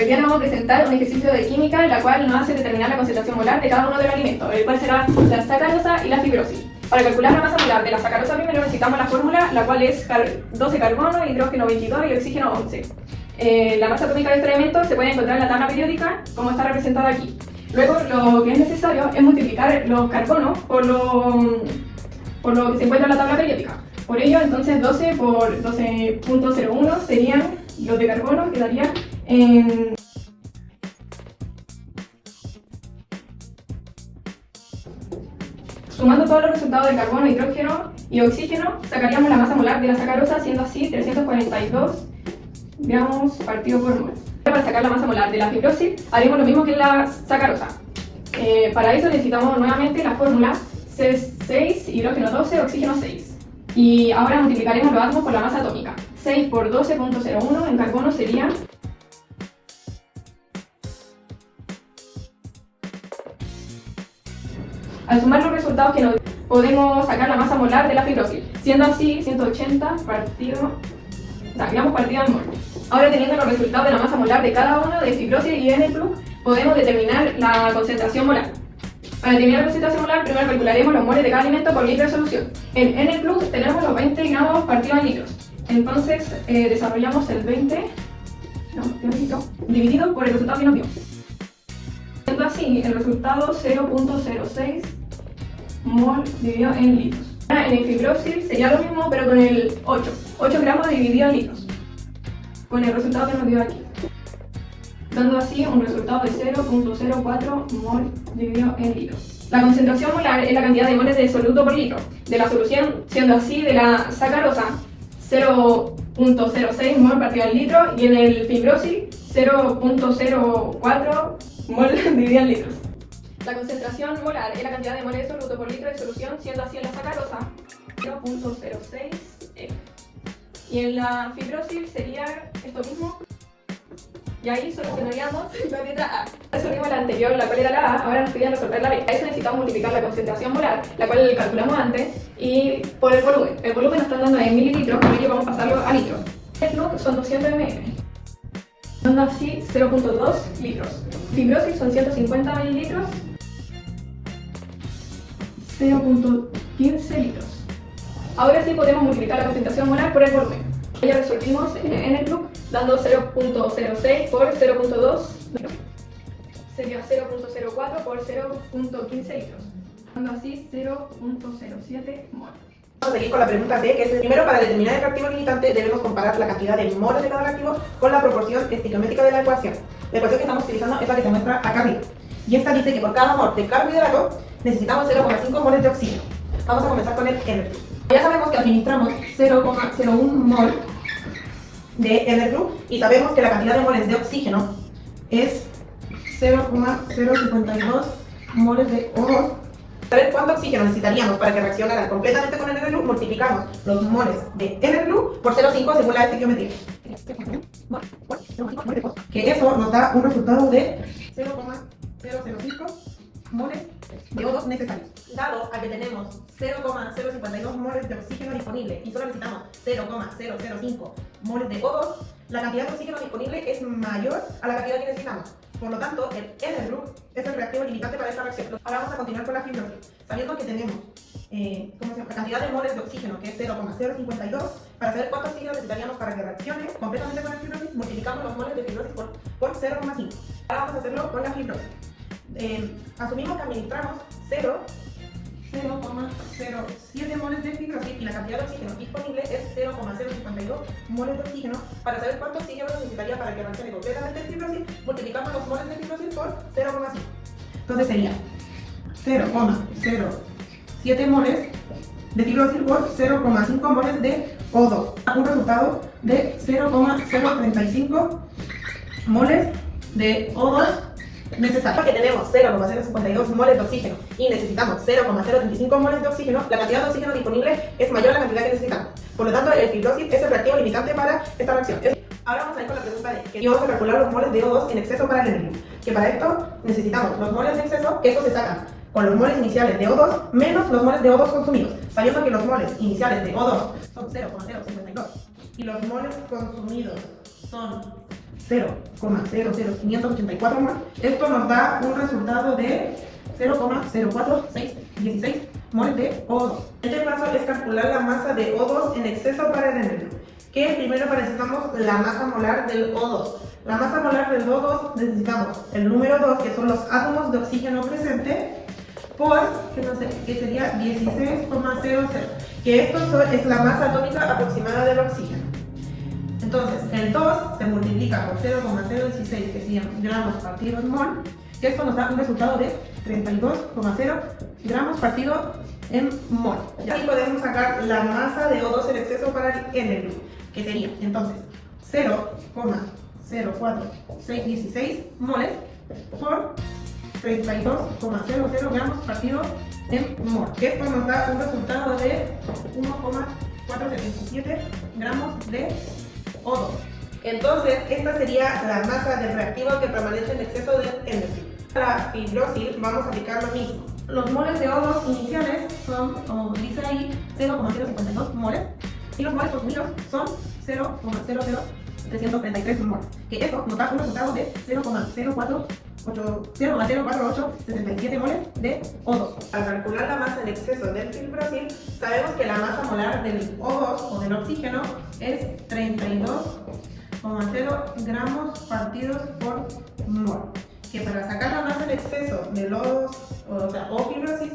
Hoy día nos vamos a presentar un ejercicio de química en la cual nos hace determinar la concentración molar de cada uno de los alimentos, el cual será la sacarosa y la fibrosis. Para calcular la masa molar de la sacarosa primero necesitamos la fórmula, la cual es 12 carbono, hidrógeno 22 y oxígeno 11. La masa atómica de este elemento se puede encontrar en la tabla periódica, como está representada aquí. Luego, lo que es necesario es multiplicar los carbonos por lo que se encuentra en la tabla periódica. Por ello, entonces 12 por 12.01 serían los de carbono, quedarían en... Sumando todos los resultados de carbono, hidrógeno y oxígeno, sacaríamos la masa molar de la sacarosa, siendo así 342 gramos partido por mol. Para sacar la masa molar de la fibrosis, haremos lo mismo que en la sacarosa. Para eso necesitamos nuevamente la fórmula C6, hidrógeno 12, oxígeno 6. Y ahora multiplicaremos los átomos por la masa atómica. 6 por 12.01 en carbono sería... Al sumar los resultados que nos podemos sacar la masa molar de la fibrosis, siendo así 180 partido, sacamos partido al mol. Ahora, teniendo los resultados de la masa molar de cada uno de fibrosis y N+, podemos determinar la concentración molar. Para determinar la concentración molar, primero calcularemos los moles de cada alimento por litro de solución. En N+ tenemos los 20 gramos partidos en litros. Entonces, desarrollamos el 20 dividido por el resultado que nos dio. Siendo así, el resultado 0.06 mol dividido en litros. Ahora, en el fibrosil sería lo mismo, pero con el 8 gramos dividido en litros, con el resultado que nos dio aquí, dando así un resultado de 0.04 mol dividido en litros. La concentración molar es la cantidad de moles de soluto por litro de la solución, siendo así de la sacarosa 0.06 mol partido en litro y en el fibrosil 0.04 mol dividido en litros. La concentración molar es la cantidad de moles de soluto por litro de solución, siendo así en la sacarosa 0.06 M. Y en la fibrosil sería esto mismo. Y ahí solucionaríamos la letra A. Resolvimos la anterior, la cual era la A, ahora nos piden resolver la B. A eso necesitamos multiplicar la concentración molar, la cual calculamos antes, y por el volumen. El volumen nos están dando en mililitros, por ello vamos a pasarlo a litros. El son 200 ml, dando así 0.2 litros. Fibrosis son 150 mililitros, 0.15 litros. Ahora sí podemos multiplicar la concentración molar por el volumen. Ya resolvimos en el club dando 0.06 por 0.2, sería 0.04 por 0.15 litros, dando así 0.07 mol. Vamos a seguir con la pregunta C, que es primero, para determinar el reactivo limitante debemos comparar la cantidad de moles de cada reactivo con la proporción estequiométrica de la ecuación. La ecuación que estamos utilizando es la que se muestra acá arriba. Y esta dice que por cada mol de carbohidrato necesitamos 0,5 moles de oxígeno. Vamos a comenzar con el N+. Ya sabemos que administramos 0,01 mol de N+ y sabemos que la cantidad de moles de oxígeno es 0,052 moles de O2. Para ver cuánto oxígeno necesitaríamos para que reaccionara completamente con el N+, multiplicamos los moles de N+ por 0,5 según la estequiometría. Que eso nos da un resultado de 0,005 moles de O2 necesarios. Dado a que tenemos 0,052 moles de oxígeno disponible y solo necesitamos 0,005 moles de O2, la cantidad de oxígeno disponible es mayor a la cantidad que necesitamos. Por lo tanto, el N+ es el reactivo limitante para esta reacción. Ahora vamos a continuar con la fibrosis. Sabiendo que tenemos la cantidad de moles de oxígeno, que es 0,052, para saber cuánto oxígeno necesitaríamos para que reaccione completamente con la fibrosis, multiplicamos los moles de fibrosis por 0,5. Ahora vamos a hacerlo con la fibrosis. Asumimos que administramos 0,07 moles de fibrosis y la cantidad de oxígeno disponible es 0,052 moles de oxígeno. Para saber cuánto oxígeno necesitaría para que reaccione completamente en fibrosis, multiplicamos los moles de fibrosis por 0,5. Entonces sería 0,07 moles de fibrosis por 0,5 moles de O2. Un resultado de 0,035 moles de O2 necesario. Porque tenemos 0,052 moles de oxígeno y necesitamos 0,035 moles de oxígeno, la cantidad de oxígeno disponible es mayor a la cantidad que necesitamos. Por lo tanto, el fibrosis es el reactivo limitante para esta reacción. Ahora vamos a ir con la pregunta D, y vamos a calcular los moles de O2 en exceso para el N+. Que para esto necesitamos los moles de exceso, que estos se sacan con los moles iniciales de O2 menos los moles de O2 consumidos, sabiendo que los moles iniciales de O2 son 0,052 y los moles consumidos son 0,00584 mol. Esto nos da un resultado de 0,04616 moles de O2. Este paso es calcular la masa de O2 en exceso para el enemigo. Que primero necesitamos la masa molar del O2. La masa molar del O2 necesitamos el número 2, que son los átomos de oxígeno presentes, por, que sería 16,00, que esto es la masa atómica aproximada del oxígeno. Entonces, el 2 se multiplica por 0,016, que serían gramos partido en mol, que esto nos da un resultado de 32,0 gramos partido en mol. Y así podemos sacar la masa de O2 en exceso para el NU, que sería entonces 0,04616 moles por 32,00 gramos partido en mol. Esto nos da un resultado de 1,477 gramos de O2. Entonces, esta sería la masa del reactivo que permanece en exceso del NU. Para la fibrosil vamos a aplicar lo mismo. Los moles de O2 iniciales son, como dice ahí, 0,052 moles y los moles consumidos son 0,00333 moles, que esto nos da un resultado de 0,04867 moles de O2. Al calcular la masa en exceso del fibrosil, sabemos que la masa molar del O2 o del oxígeno es 32,0 gramos partidos por mol. Que para sacar la masa en exceso de los o fibrosis,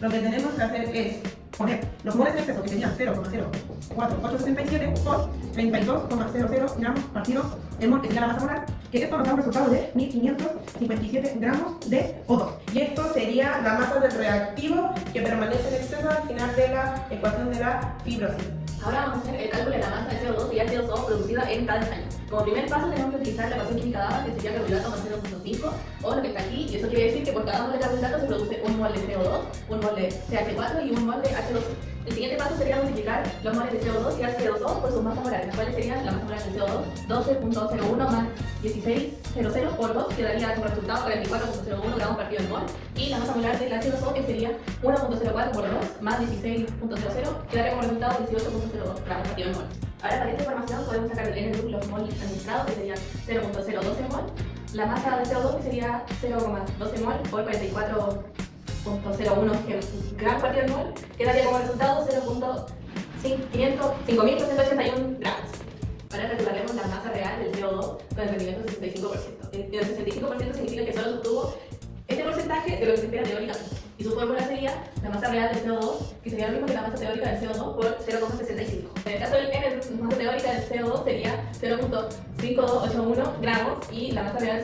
lo que tenemos que hacer es poner los moles en exceso, que serían 0,04867 por 32,00 gramos partido en mol, que sería la masa molar, que esto nos da un resultado de 1557 gramos de O2. Y esto sería la masa del reactivo que permanece en exceso al final de la ecuación de la fibrosis. Ahora vamos a hacer el cálculo de la masa de CO2 y H2O producida en cada ensayo. Como primer paso tenemos que utilizar la ecuación química dada, que sería carbohidrato más 0,5, o lo que está aquí, y eso quiere decir que por cada mol de carbohidrato se produce un mol de CO2, un mol de CH4 y un mol de H2O. El siguiente paso sería multiplicar los moles de CO2 y H2O por sus masas molares, las cuales serían la masa molar de CO2, 12,01 más 16,00 por 2, que daría como resultado 44,01 gramos partido en mol, y la masa molar del H2O, que sería 1,04 por 2 más 16,00, que daría como resultado 18,02 gramos partido en mol. Ahora, para esta información podemos sacar en el grupo los moles administrados, que serían 0,012 mol, la masa de CO2, que sería 0,12 mol por 44,01 gramos partido en mol, que daría como resultado 5.381 gramos. Ahora calcularemos la masa real del CO2 con el rendimiento del 65%. El 65% significa que solo se obtuvo este porcentaje de lo que se espera teóricamente. Y su fórmula sería la masa real del CO2, que sería lo mismo que la masa teórica del CO2 por 0,65. En el caso del N, la masa teórica del CO2 sería 0,5281 gramos y la masa real la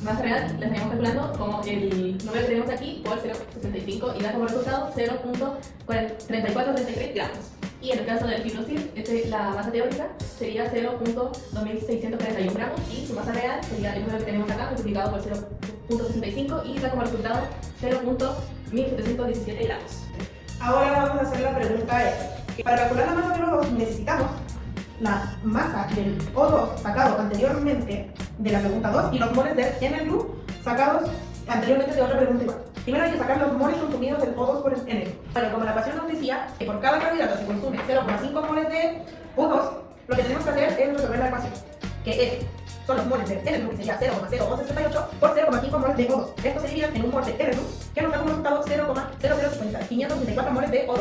estaríamos calculando como el número que tenemos aquí por 0,65 y da como resultado 0,3433 gramos. Y en el caso del fibrosil, la masa teórica sería 0,2641 gramos y su masa real sería el número que tenemos acá multiplicado por 0,65 y da como resultado 0,1717 gramos. Ahora vamos a hacer la pregunta que para calcular la masa de O2 necesitamos la masa del O2 sacado anteriormente de la pregunta 2 y los moles del NU sacados anteriormente de otra pregunta igual. Primero hay que sacar los moles consumidos del O2 por el NU. Bueno, como la ecuación nos decía que por cada carbohidrato se consume 0,5 moles de O2, lo que tenemos que hacer es resolver la ecuación, que son los moles del NU, que sería 0,0168 por 0,5 moles de O2. Esto se divide en un mol de NU, que nos da como resultado 0,00554 moles de O2.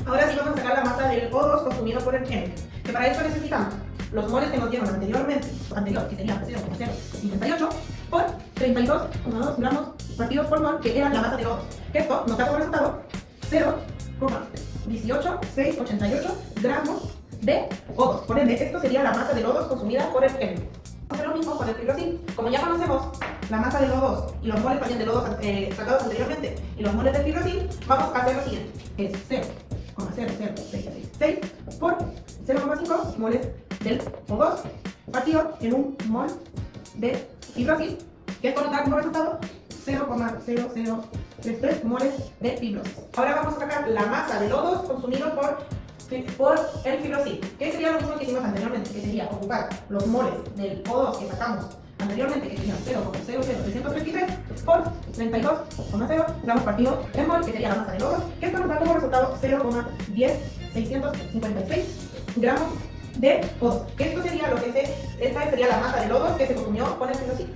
Ahora sí vamos a sacar la masa del O2 consumido por el NU, que para eso necesitamos los moles que nos dieron anteriormente, que serían 0,058 por 32,2 gramos partidos por mol, que eran la masa de O2. Esto nos da como resultado 0,18688 gramos de O2. Por ende, esto sería la masa del O2 consumida por el NU. Vamos a hacer lo mismo con el fibrosil. Como ya conocemos la masa del O2 y los moles también del O2 sacados anteriormente y los moles del fibrosil, vamos a hacer lo siguiente. Es 0,00666 por 0,5 moles del O2 partido en un mol de fibrosil, que esto nos da como resultado 0,0033 moles de fibrosis. Ahora vamos a sacar la masa del O2 consumido por el fibrosil, que sería lo mismo que hicimos anteriormente, que sería ocupar los moles del O2 que sacamos anteriormente, que serían 0,00333 por 32,0 gramos partido en mol, que sería la masa del O2, que esto nos da como resultado 0,10656 gramos de O2. Esto sería lo que esta sería la masa del O2 que se consumió con el fibrocil.